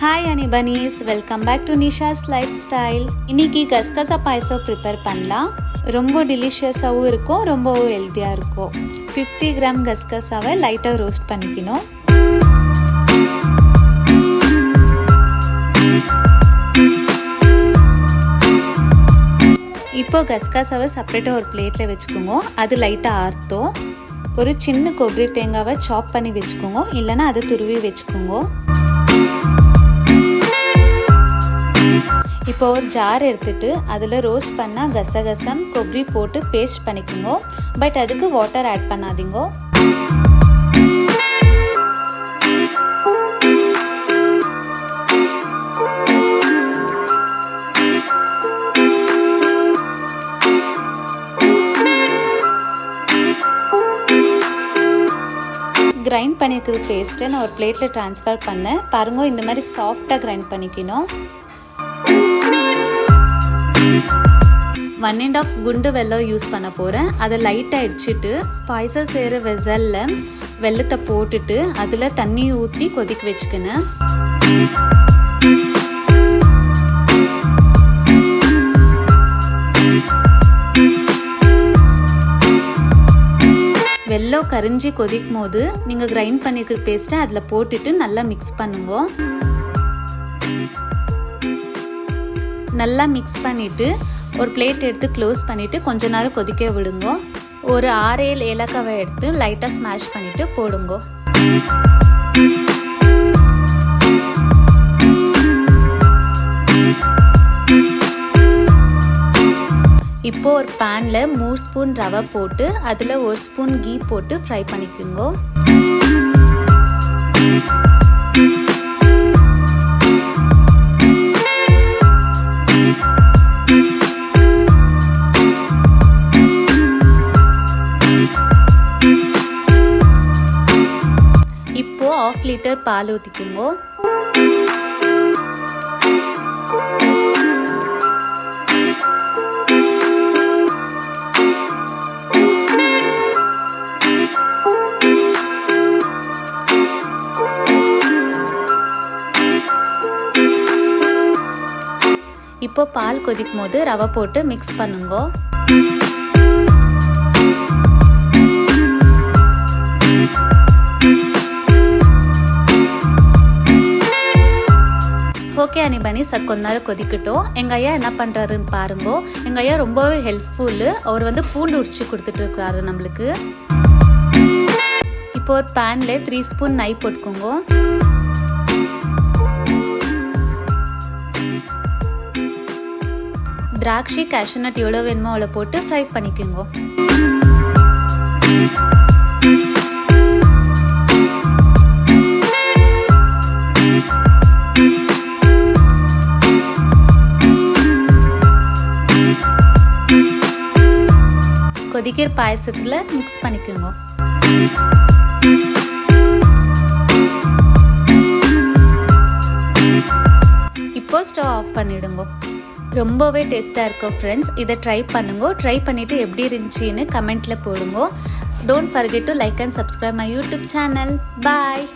Hi Honey Bunnies, welcome back to Nisha's Lifestyle. இன்னைக்கு கசகசா பாயசம் prepare பண்ணலாம். ரொம்ப டெலிஷியஸாகவும் இருக்கும், ரொம்பவும் ஹெல்த்தியாக இருக்கும். 50 கிராம் கசகசாவை லைட்டாக ரோஸ்ட் பண்ணிக்கணும். இப்போ கசகசாவை செப்பரேட்டாக ஒரு பிளேட்டில் வச்சுக்கோங்க. அது லைட்டாக ஆர்த்தோம். ஒரு சின்ன கொಬ್ಬರಿ தேங்காவை சாப் பண்ணி வச்சுக்கோங்க, இல்லைன்னா அதை துருவி வச்சுக்கோங்க. இப்போ ஒரு ஜார் எடுத்துட்டு அதில் ரோஸ்ட் பண்ணால் கசகசம் கொಬ್ಬரி போட்டு பேஸ்ட் பண்ணிக்கோங்க. பட் அதுக்கு வாட்டர் ஆட் பண்ணாதீங்க. கிரைண்ட் பண்ணிக்கிற பேஸ்ட்டை நான் ஒரு பிளேட்டில் ட்ரான்ஸ்ஃபர் பண்ணேன். பாருங்க, இந்த மாதிரி சாஃப்டாக கிரைண்ட் பண்ணிக்கணும். 1.5 குண்டு வெல்லம் யூஸ் பண்ண போகிறேன். அதை லைட்டாக இடிச்சிட்டு பாயசம் செய்கிற வெசலில் வெல்லத்தை போட்டுட்டு அதில் தண்ணி ஊற்றி கொதிக்க வச்சுக்கினேன். வெல்லம் கரிஞ்சி கொதிக்கும் போது நீங்கள் கிரைண்ட் பண்ணிக்கிற பேஸ்ட்டை அதில் போட்டுட்டு நல்லா மிக்ஸ் பண்ணுங்க. நல்லா மிக்ஸ் பண்ணிவிட்டு ஒரு பிளேட் எடுத்து க்ளோஸ் பண்ணிவிட்டு கொஞ்ச நேரம் கொதிக்க விடுங்க. ஒரு 6-7 ஏலக்காவை எடுத்து லைட்டாக ஸ்மாஷ் பண்ணிவிட்டு போடுங்க. இப்போ ஒரு பேனில் 3 ஸ்பூன் ரவை போட்டு அதில் 1 ஸ்பூன் கீ போட்டு ஃப்ரை பண்ணிக்கோங்க. இப்போ 1/2 லிட்டர் பால் ஊற்றிக்கோங்க. இப்போ பால் கொதிக்கும் போது ரவை போட்டு மிக்ஸ் பண்ணுங்க. ஓகே ஹனி பன்னீஸ், அது கொஞ்ச நேரம் கொதிக்கட்டும். எங்கள் ஐயா என்ன பண்ணுறாருன்னு பாருங்க. எங்கள் ஐயா ரொம்பவே ஹெல்ப்ஃபுல்லு. அவர் பூண்டு உரிச்சு கொடுத்துட்டு இருக்கிறாரு நம்மளுக்கு. இப்போ ஒரு பேனில் 3 ஸ்பூன் நெய் போட்டுக்கோங்க. திராட்சை கேஷ்யூநட் எவ்வளோ வேணுமோ அவ்வளோ போட்டு ஃப்ரை பண்ணிக்கோங்க. கொதிக்கிற பாயசத்தில் மிக்ஸ் பண்ணிக்கோங்க. இப்போ ஸ்டவ் ஆஃப் பண்ணிடுங்க. ரொம்பவே டேஸ்ட்டாக இருக்கும் ஃப்ரெண்ட்ஸ். இதை ட்ரை பண்ணுங்க. ட்ரை பண்ணிவிட்டு எப்படி இருந்துச்சின்னு கமெண்ட்டில் போடுங்க. Don't forget to like and subscribe my YouTube channel. Bye.